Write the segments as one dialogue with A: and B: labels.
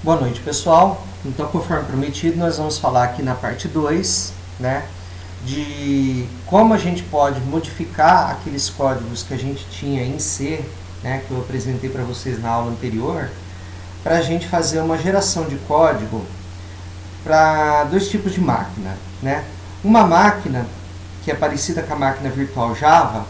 A: Boa noite, pessoal. Então, conforme prometido, nós vamos falar aqui na parte 2, né, de como a gente pode modificar aqueles códigos que a gente tinha em C, né, que eu apresentei para vocês na aula anterior, para a gente fazer uma geração de código para dois tipos de máquina, né? Uma máquina que é parecida com a máquina virtual Java,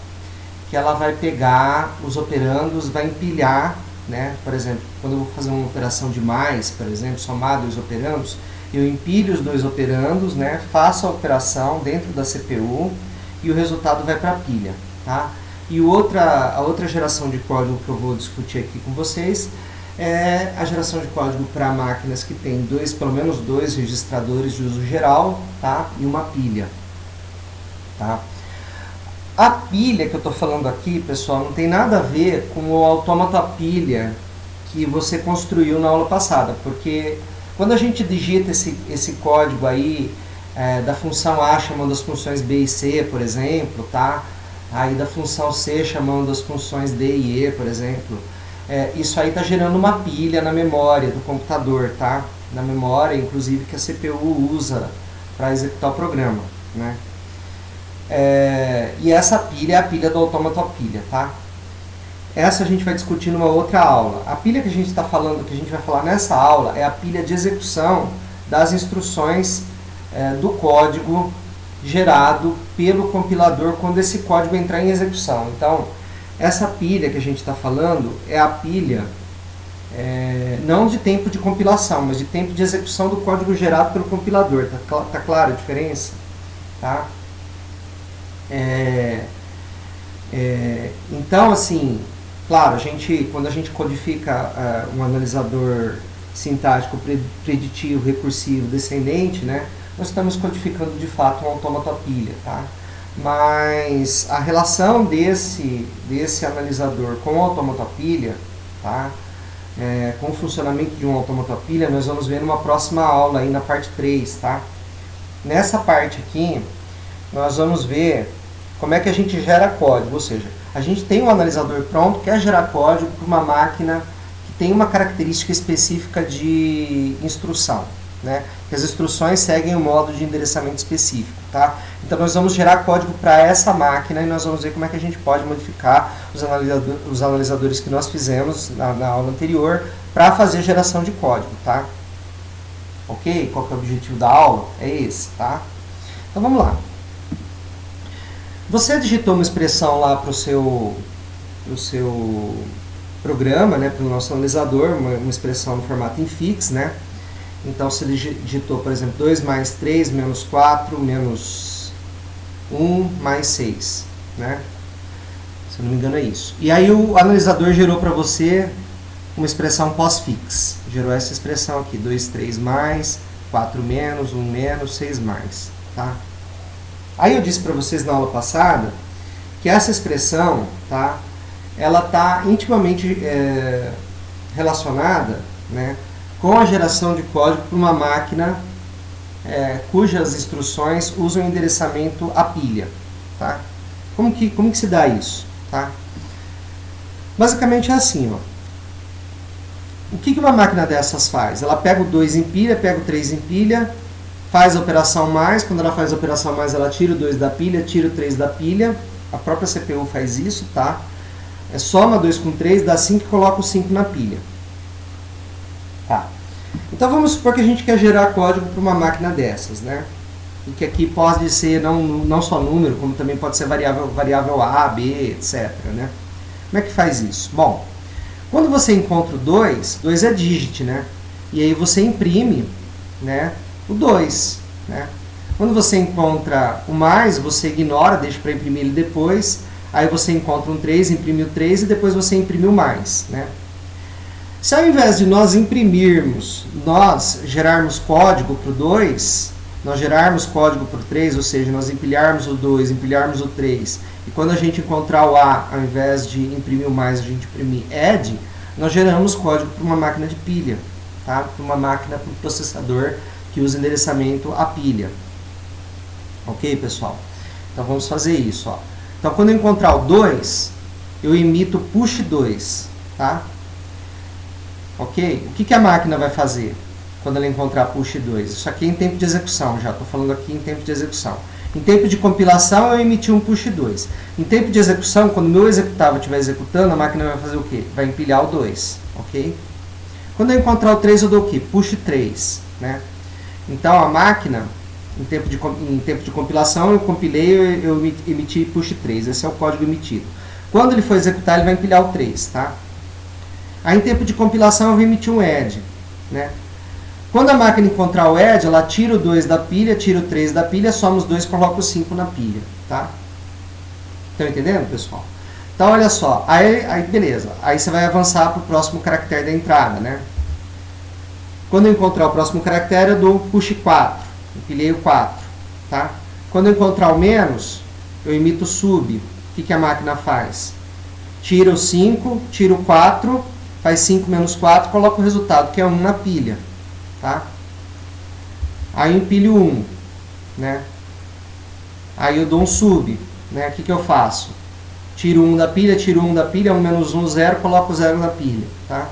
A: que ela vai pegar os operandos, vai empilhar, né? Por exemplo, quando eu vou fazer uma operação de mais, por exemplo, somar dois operandos, eu empilho os dois operandos, né? Faço a operação dentro da CPU e o resultado vai para a pilha, tá? E a outra geração de código que eu vou discutir aqui com vocês é a geração de código para máquinas que tem pelo menos dois registradores de uso geral, tá? E uma pilha, tá? A pilha que eu estou falando aqui, pessoal, não tem nada a ver com o autômata pilha que você construiu na aula passada, porque quando a gente digita esse código aí, da função A chamando as funções B e C, por exemplo, tá? Aí da função C chamando as funções D e E, por exemplo, isso aí está gerando uma pilha na memória do computador, tá? Na memória, inclusive, que a CPU usa para executar o programa, né? E essa pilha é a pilha do autômata pilha, tá? Essa a gente vai discutir numa outra aula. A pilha que a gente está falando, que a gente vai falar nessa aula, é a pilha de execução das instruções do código gerado pelo compilador quando esse código entrar em execução. Então, essa pilha que a gente está falando é a pilha não de tempo de compilação, mas de tempo de execução do código gerado pelo compilador. Tá clara a diferença? Tá? Então, assim, claro, quando a gente codifica um analisador sintático preditivo, recursivo, descendente, né, nós estamos codificando de fato um autômata pilha, tá? Mas a relação desse analisador com o autômata pilha, tá? Com o funcionamento de um autômata pilha, nós vamos ver numa próxima aula, aí na parte 3, tá? Nessa parte aqui, nós vamos ver como é que a gente gera código, ou seja, a gente tem um analisador pronto, quer gerar código para uma máquina que tem uma característica específica de instrução, né? Que as instruções seguem um modo de endereçamento específico, tá? Então nós vamos gerar código para essa máquina e nós vamos ver como é que a gente pode modificar os analisadores que nós fizemos na aula anterior para fazer geração de código, tá? Ok? Qual que é o objetivo da aula? É esse, tá? Então vamos lá. Você digitou uma expressão lá para o seu programa, né, para o nosso analisador, uma expressão no formato infix, né? Então você digitou, por exemplo, 2 mais 3 menos 4 menos 1 mais 6, né? Se eu não me engano é isso. E aí o analisador gerou para você uma expressão postfix. Gerou essa expressão aqui, 2, 3 mais, 4 menos, 1 menos, 6 mais, tá? Aí eu disse para vocês na aula passada que essa expressão, tá, ela está intimamente relacionada, né, com a geração de código para uma máquina cujas instruções usam o endereçamento a pilha, tá? Como que se dá isso, tá? Basicamente é assim, ó. O que uma máquina dessas faz? Ela pega o 2 em pilha, pega o 3 em pilha, faz a operação mais, quando ela faz a operação mais, ela tira o 2 da pilha, tira o 3 da pilha, a própria CPU faz isso, tá? Soma 2 com 3, dá 5 e coloca o 5 na pilha. Tá. Então vamos supor que a gente quer gerar código para uma máquina dessas, né? E que aqui pode ser não só número, como também pode ser variável A, B, etc, né? Como é que faz isso? Bom, quando você encontra o 2 é digit, né? E aí você imprime, né, o 2, né? Quando você encontra o mais, você ignora, deixa para imprimir ele depois. Aí você encontra um 3, imprime o 3 e depois você imprime o mais, né? Se ao invés de nós imprimirmos, nós gerarmos código para o 2, nós gerarmos código para o 3, ou seja, nós empilharmos o 2, empilharmos o 3, e quando a gente encontrar o A, ao invés de imprimir o mais, a gente imprimir add, nós geramos código para uma máquina de pilha, tá? Para uma máquina, para um processador que usa endereçamento a pilha. Ok, pessoal? Então vamos fazer isso, ó. Então quando eu encontrar o 2, eu emito push 2, tá? Ok? O que a máquina vai fazer quando ela encontrar push 2? Isso aqui é em tempo de execução já, estou falando aqui em tempo de execução. Em tempo de compilação, eu emiti um push 2. Em tempo de execução, quando o meu executável estiver executando, a máquina vai fazer o quê? Vai empilhar o 2, ok? Quando eu encontrar o 3, eu dou o quê? Push 3, né? Então, a máquina, em tempo de compilação, eu compilei, eu emiti push 3. Esse é o código emitido. Quando ele for executar, ele vai empilhar o 3, tá? Aí, em tempo de compilação, eu vou emitir um add, né? Quando a máquina encontrar o add, ela tira o 2 da pilha, tira o 3 da pilha, soma os 2 e coloca o 5 na pilha, tá? Estão entendendo, pessoal? Então, olha só, aí beleza. Aí você vai avançar para o próximo caractere da entrada, né? Quando eu encontrar o próximo caractere, eu dou push 4. Empilhei o 4, tá? Quando eu encontrar o menos, eu emito o sub. O que a máquina faz? Tira o 5, tira o 4, faz 5 menos 4, coloca o resultado, que é 1 na pilha, tá? Aí eu empilho 1, né? Aí eu dou um sub, né? O que eu faço? Tiro 1 da pilha, tiro 1 da pilha, 1 menos 1, 0, coloco 0 na pilha, tá?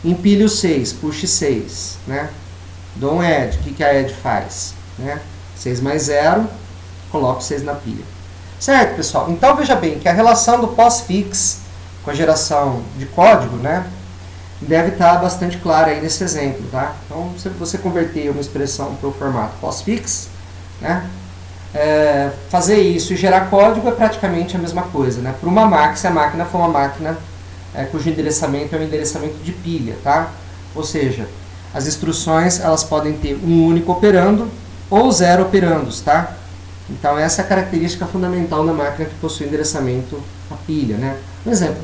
A: Empilho 6, push 6, né? Dou um add, o que a add faz? Né? 6 mais 0, coloco 6 na pilha. Certo, pessoal? Então, veja bem que a relação do postfix com a geração de código, né, deve estar bastante clara aí nesse exemplo, tá? Então, se você converter uma expressão para o formato postfix, né, fazer isso e gerar código é praticamente a mesma coisa, né? Para uma máquina, se a máquina for uma máquina cujo endereçamento é um endereçamento de pilha, tá? Ou seja, as instruções elas podem ter um único operando ou 0 operandos, tá? Então essa é a característica fundamental da máquina que possui endereçamento a pilha, né? Um exemplo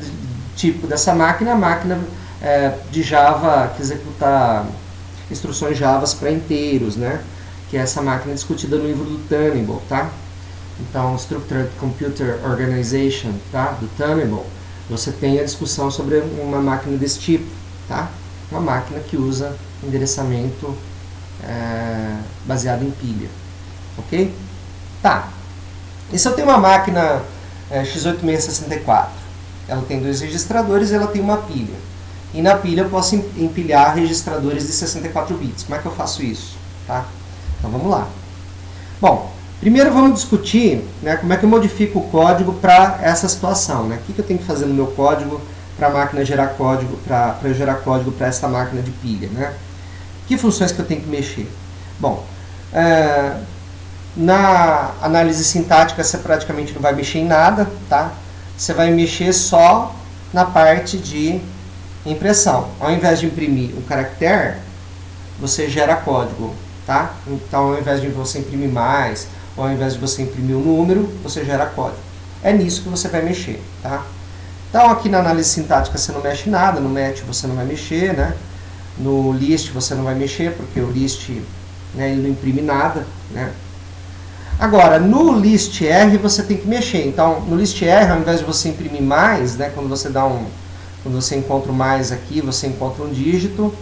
A: tipo dessa máquina é a máquina de Java que executa instruções Javas para inteiros, né? Que é essa máquina discutida no livro do Tunnable, tá? Então, Structured Computer Organization, tá? Do Tunnable, você tem a discussão sobre uma máquina desse tipo, tá? Uma máquina que usa endereçamento baseado em pilha, ok? Tá. E se eu tenho uma máquina x86-64? Ela tem 2 registradores e ela tem uma pilha. E na pilha eu posso empilhar registradores de 64 bits. Como é que eu faço isso? Tá? Então vamos lá. Bom, primeiro vamos discutir, né, como é que eu modifico o código para essa situação. Né? O que eu tenho que fazer no meu código para a máquina gerar código, para eu gerar código para essa máquina de pilha. Né? Que funções que eu tenho que mexer? Bom, na análise sintática você praticamente não vai mexer em nada, tá? Você vai mexer só na parte de impressão. Ao invés de imprimir o caractere, você gera código, tá? Então, ao invés de você imprimir mais, ou ao invés de você imprimir o número, você gera código. É nisso que você vai mexer, tá? Então, aqui na análise sintática você não mexe nada, no match você não vai mexer, né? No list você não vai mexer, porque o list, né, ele não imprime nada, né? Agora, no list R você tem que mexer. Então, no list R, ao invés de você imprimir mais, né, quando você encontra o mais aqui, você encontra um dígito.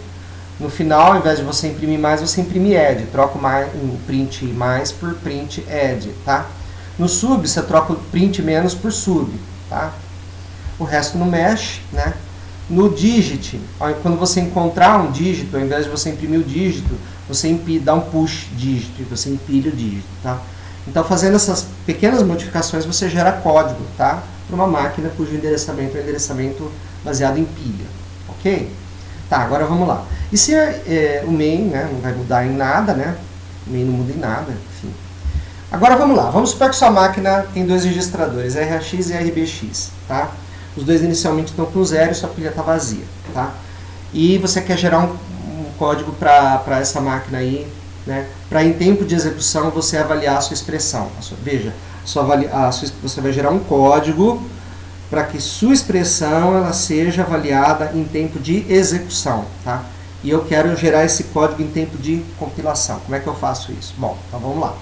A: No final, ao invés de você imprimir mais, você imprime add. Troca o print mais por print add, tá? No sub, você troca o print menos por sub, tá? O resto não mexe, né? No digit, quando você encontrar um dígito, ao invés de você imprimir o dígito, você dá um push dígito, você empilha o dígito, tá? Então, fazendo essas pequenas modificações, você gera código, tá? Para uma máquina cujo endereçamento é um endereçamento baseado em pilha, ok? Tá, agora vamos lá. E se o main, né, não vai mudar em nada, né? O main não muda em nada, enfim. Agora vamos lá. Vamos supor que sua máquina tem 2 registradores, RAX e RBX, tá? Os 2 inicialmente estão com 0 e sua pilha está vazia, tá? E você quer gerar um código para essa máquina aí, né, para em tempo de execução você avaliar a sua expressão. Veja, você vai gerar um código para que sua expressão ela seja avaliada em tempo de execução. Tá? E eu quero gerar esse código em tempo de compilação. Como é que eu faço isso? Bom, então vamos lá.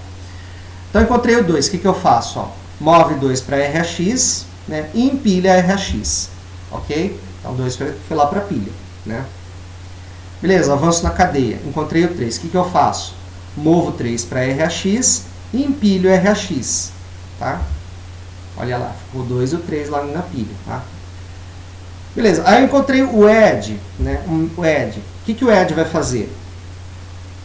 A: Então encontrei o 2, o que eu faço? Ó, move 2 para RAX, né, e empilha RAX. Ok? Então 2 foi lá para a pilha. Né? Beleza, avanço na cadeia. Encontrei o 3. O que eu faço? Movo 3 para RAX e empilho RAX. Tá? Olha lá, ficou o 2 e o 3 lá na pilha. Tá? Beleza, aí eu encontrei o add, né? O add. O que o add vai fazer?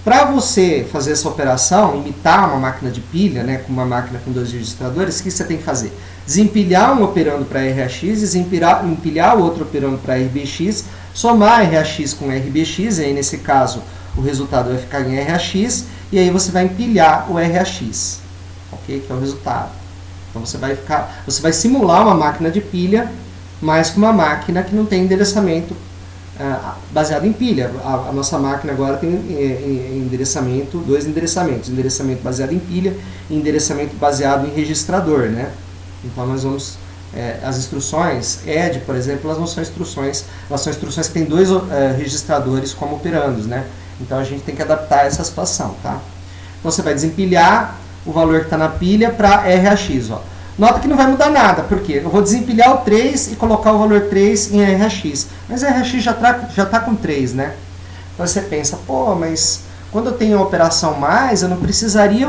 A: Para você fazer essa operação, imitar uma máquina de pilha, né, com uma máquina com 2 registradores, o que você tem que fazer? Desempilhar um operando para RAX, empilhar o outro operando para RBX, somar RAX com RBX, e aí nesse caso o resultado vai ficar em RAX, e aí você vai empilhar o RAX, ok? Que é o resultado. Então você vai simular uma máquina de pilha, mas com uma máquina que não tem endereçamento baseado em pilha. A nossa máquina agora tem dois endereçamentos, endereçamento baseado em pilha e endereçamento baseado em registrador, né? Então nós vamos, as instruções add, por exemplo, elas não são instruções, elas são instruções que têm 2 registradores como operandos, né? Então a gente tem que adaptar essa situação, tá? Então você vai desempilhar o valor que está na pilha para RAX, ó. Nota que não vai mudar nada, porque eu vou desempilhar o 3 e colocar o valor 3 em RAX. Mas RAX já tá com 3, né? Então você pensa, pô, mas quando eu tenho a operação mais, eu não precisaria,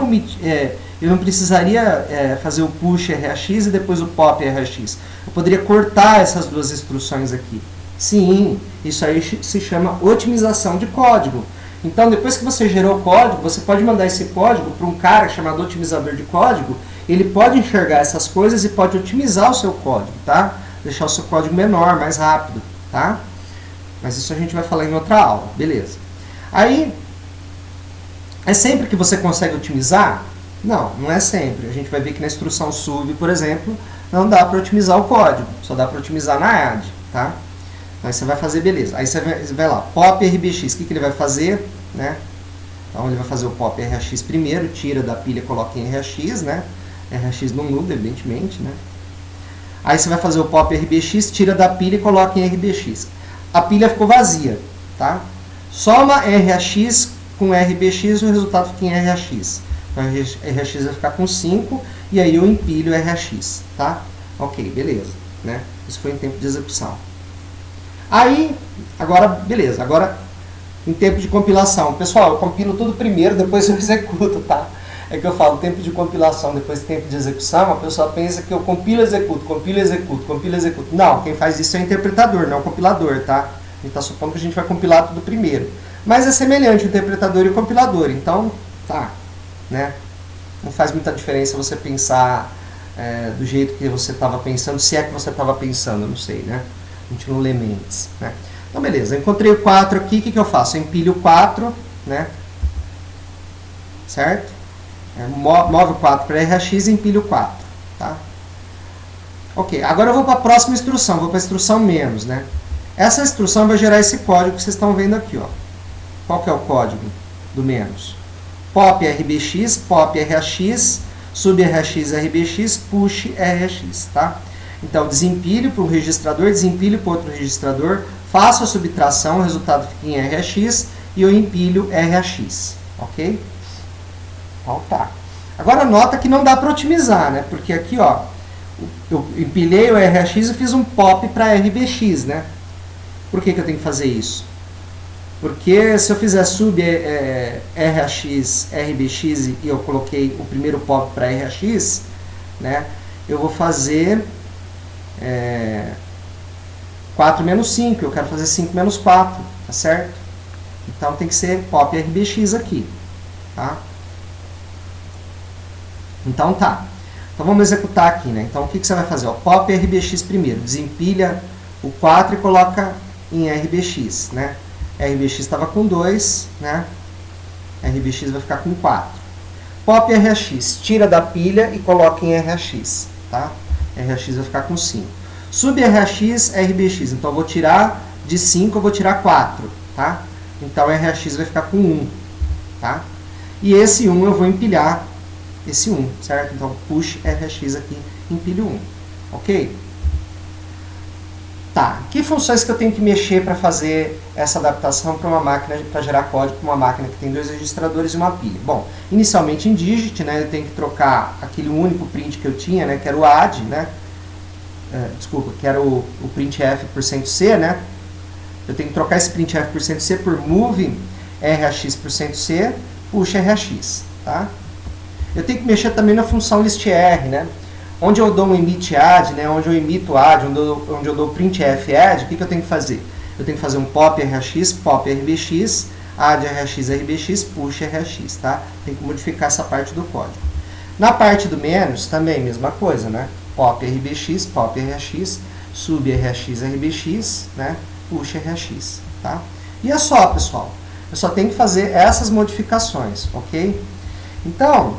A: fazer o push RAX e depois o pop RAX. Eu poderia cortar essas duas instruções aqui. Sim, isso aí se chama otimização de código. Então, depois que você gerou o código, você pode mandar esse código para um cara chamado otimizador de código. Ele pode enxergar essas coisas e pode otimizar o seu código, tá? Deixar o seu código menor, mais rápido, tá? Mas isso a gente vai falar em outra aula, beleza. Aí, é sempre que você consegue otimizar? Não, não é sempre. A gente vai ver que na instrução sub, por exemplo, não dá para otimizar o código, só dá para otimizar na add, tá? Aí você vai fazer, beleza. Aí você vai lá, pop RBX, o que ele vai fazer, né? Então ele vai fazer o pop RAX primeiro, tira da pilha, coloca em RAX, né? RAX não muda, evidentemente, né? Aí você vai fazer o pop RBX, tira da pilha e coloca em RBX. A pilha ficou vazia, tá? Soma RAX com RBX e o resultado fica em RAX. Então RAX vai ficar com 5 e aí eu empilho RAX, tá? Ok, beleza, né? Isso foi em tempo de execução. Aí, agora, beleza, agora em tempo de compilação. Pessoal, eu compilo tudo primeiro, depois eu executo, tá? É que eu falo tempo de compilação, depois tempo de execução, a pessoa pensa que eu compilo, executo, compilo, executo, compilo, executo. Não, quem faz isso é o interpretador, não o compilador, tá? A gente está supondo que a gente vai compilar tudo primeiro. Mas é semelhante o interpretador e o compilador, então, tá, né? Não faz muita diferença você pensar do jeito que você estava pensando, se é que você estava pensando, eu não sei, né? A gente não lê mentes, né? Então, beleza, eu encontrei o 4 aqui, o que eu faço? Eu empilho o 4, né? Certo? Move o 4 para RAX e empilho o 4, tá? Ok, agora eu vou para a próxima instrução, vou para a instrução menos, né? Essa instrução vai gerar esse código que vocês estão vendo aqui, ó. Qual que é o código do menos? Pop RBX, pop RAX, sub RAX RBX, push RAX, tá? Então, desempilho para um registrador, desempilho para outro registrador, faço a subtração, o resultado fica em RAX e eu empilho RAX, ok? Então tá. Agora nota que não dá para otimizar, né? Porque aqui, ó, eu empilhei o RAX e fiz um pop para RBX, né? Por que eu tenho que fazer isso? Porque se eu fizer sub RAX, RBX e eu coloquei o primeiro pop para RAX, né? Eu vou fazer 4 menos 5, eu quero fazer 5 menos 4, tá certo? Então tem que ser pop RBX aqui, tá? Então tá. Então vamos executar aqui, né? Então o que você vai fazer? Ó, pop RBX primeiro, desempilha o 4 e coloca em RBX, né? RBX estava com 2, né? RBX vai ficar com 4. Pop RAX, tira da pilha e coloca em RAX, tá? RAX vai ficar com 5. Sub RAX, RBX. Então eu vou tirar de 5, eu vou tirar 4, tá? Então RAX vai ficar com 1, tá? E esse 1 eu vou empilhar esse 1, certo? Então push RAX aqui, empilho 1, ok? Tá, que funções que eu tenho que mexer para fazer essa adaptação para uma máquina, para gerar código para uma máquina que tem 2 registradores e uma pilha? Bom, inicialmente em digit, né, eu tenho que trocar aquele único print que eu tinha, né, que era o add, né, que era o printf por %c, né, eu tenho que trocar esse printf por %c por move RAX por %c, push RAX, tá? Eu tenho que mexer também na função listr, né, onde eu dou um emit add, né, onde eu emito add, onde eu dou printf add, o que eu tenho que fazer? Eu tenho que fazer um pop rx, pop rbx, add rx, rbx, push rx, tá? Tem que modificar essa parte do código. Na parte do menos, também, mesma coisa, né? Pop rbx, pop rx, sub rx, rbx, né? Push rx, tá? E é só, pessoal. Eu só tenho que fazer essas modificações, ok? Então,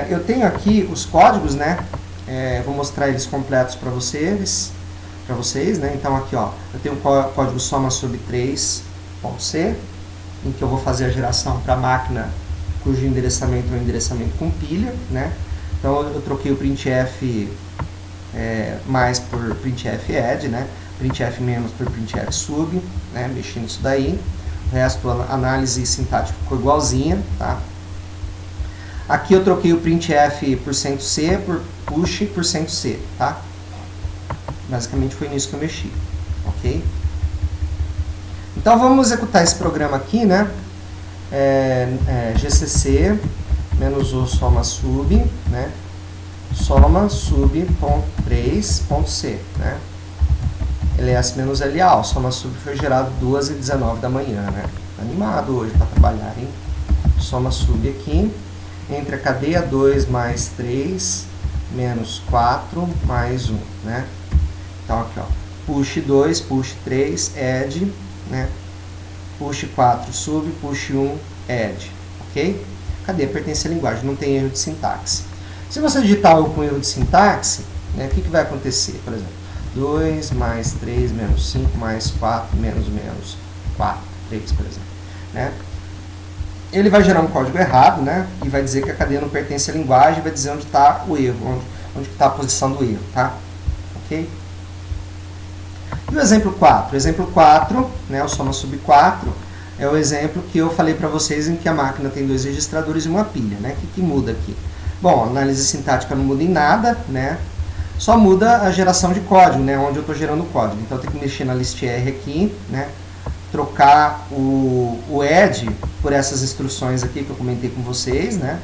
A: eu tenho aqui os códigos, né? Vou mostrar eles completos para vocês, né? Então, aqui, ó, eu tenho o código soma sub 3.c, em que eu vou fazer a geração para a máquina cujo endereçamento é um endereçamento com pilha, né? Então, eu troquei o printf mais por printf add, né? Printf menos por printf sub, né? Mexi nisso daí. O resto, a análise sintática ficou igualzinha, tá? Aqui eu troquei o printf %c por push %c, tá? Basicamente foi nisso que eu mexi, ok? Então vamos executar esse programa aqui, né? GCC menos o soma sub, né? Soma sub.3.c, né? ls menos LA, o soma sub foi gerado 2h19 da manhã, né? Animado hoje para trabalhar, hein? Soma sub aqui, entre a cadeia 2 mais 3, menos 4, mais 1, né? Então aqui, ó, push 2, push 3, add, né? Push 4, sub, push 1, add, ok? Cadeia pertence à linguagem, não tem erro de sintaxe. Se você digitar algo com erro de sintaxe, né, o que vai acontecer? Por exemplo, 2 mais 3 menos 5 mais 4 menos 4, 3, por exemplo, né? Ele vai gerar um código errado, né? E vai dizer que a cadeia não pertence à linguagem, vai dizer onde está o erro, onde está a posição do erro, tá? Ok? E o exemplo 4? O exemplo 4, né, o soma sub 4, é o exemplo que eu falei para vocês em que a máquina tem 2 registradores e uma pilha, né? O que muda aqui? Bom, a análise sintática não muda em nada, né? Só muda a geração de código, né? Onde eu estou gerando o código. Então eu tenho que mexer na list R aqui, né? Trocar o add por essas instruções aqui que eu comentei com vocês, né?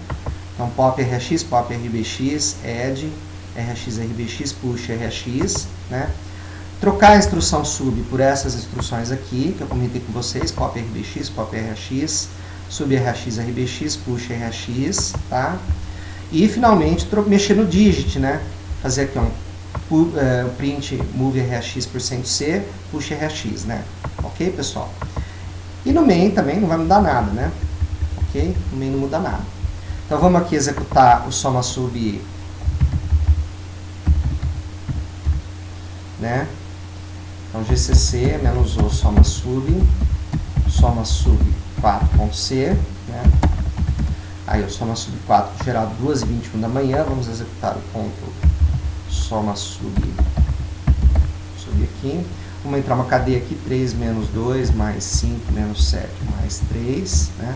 A: Então pop rx, pop rbx, add, rx, rbx, push rx, né? Trocar a instrução sub por essas instruções aqui que eu comentei com vocês, pop rbx, pop rx, sub rx, rbx, push rx, tá? E finalmente mexer no digit, né? Fazer aqui um print move rx por %c, push rx, né? Ok, pessoal? E no main também não vai mudar nada, né? Ok? No main não muda nada. Então vamos aqui executar o soma sub, né? Então GCC menos o soma sub 4.c, né? Aí o soma sub 4 gerado 2h21 da manhã, vamos executar o ponto soma sub aqui. Vamos entrar uma cadeia aqui, 3 menos 2, mais 5, menos 7, mais 3, né?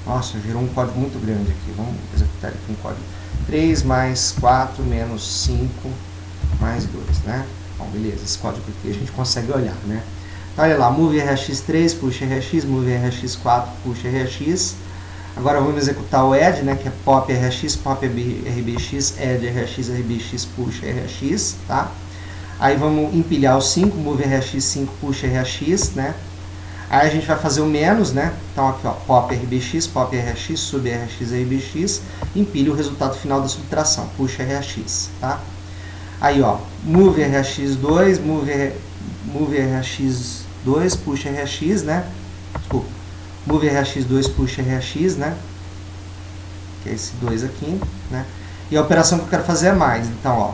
A: Nossa, gerou um código muito grande aqui. Vamos executar aqui um código. 3 mais 4, menos 5, mais 2, né? Bom, beleza, esse código aqui a gente consegue olhar, né? Então, olha lá, move rx3, push rx, move rx4, push rx. Agora vamos executar o add, né, que é pop rx, pop rbx, add rx, rbx, push rx, tá? Aí vamos empilhar o 5, move rx5, push rx, né? Aí a gente vai fazer o menos, né? Então aqui, ó, pop rbx, pop rx, sub rx, rbx, empilha o resultado final da subtração, push rx, tá? Aí, ó, move rx2, move rx2, push rx, né? Desculpa. Move rx2, push rx, né? Que é esse 2 aqui, né? E a operação que eu quero fazer é mais. Então, ó,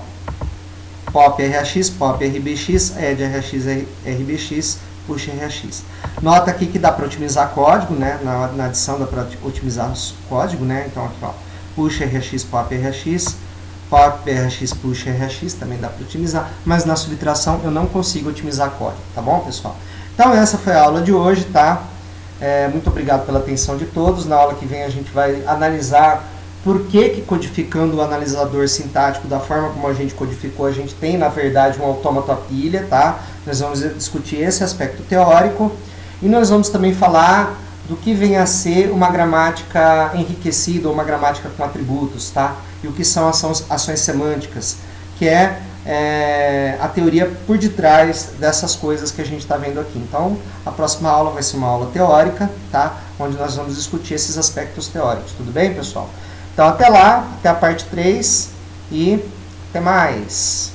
A: pop rx, pop rbx, add rx, rbx, push rx. Nota aqui que dá para otimizar código, né? Na adição dá para otimizar o código, né? Então, aqui, ó, push rx, pop rx, pop rx, push rx, também dá para otimizar, mas na subtração eu não consigo otimizar código, tá bom, pessoal? Então, essa foi a aula de hoje, tá? Muito obrigado pela atenção de todos. Na aula que vem a gente vai analisar por que codificando o analisador sintático da forma como a gente codificou, a gente tem, na verdade, um autômato a pilha, tá? Nós vamos discutir esse aspecto teórico e nós vamos também falar do que vem a ser uma gramática enriquecida ou uma gramática com atributos, tá? E o que são ações semânticas, que é a teoria por detrás dessas coisas que a gente está vendo aqui. Então, a próxima aula vai ser uma aula teórica, tá? Onde nós vamos discutir esses aspectos teóricos. Tudo bem, pessoal? Então, até lá, até a parte 3 e até mais!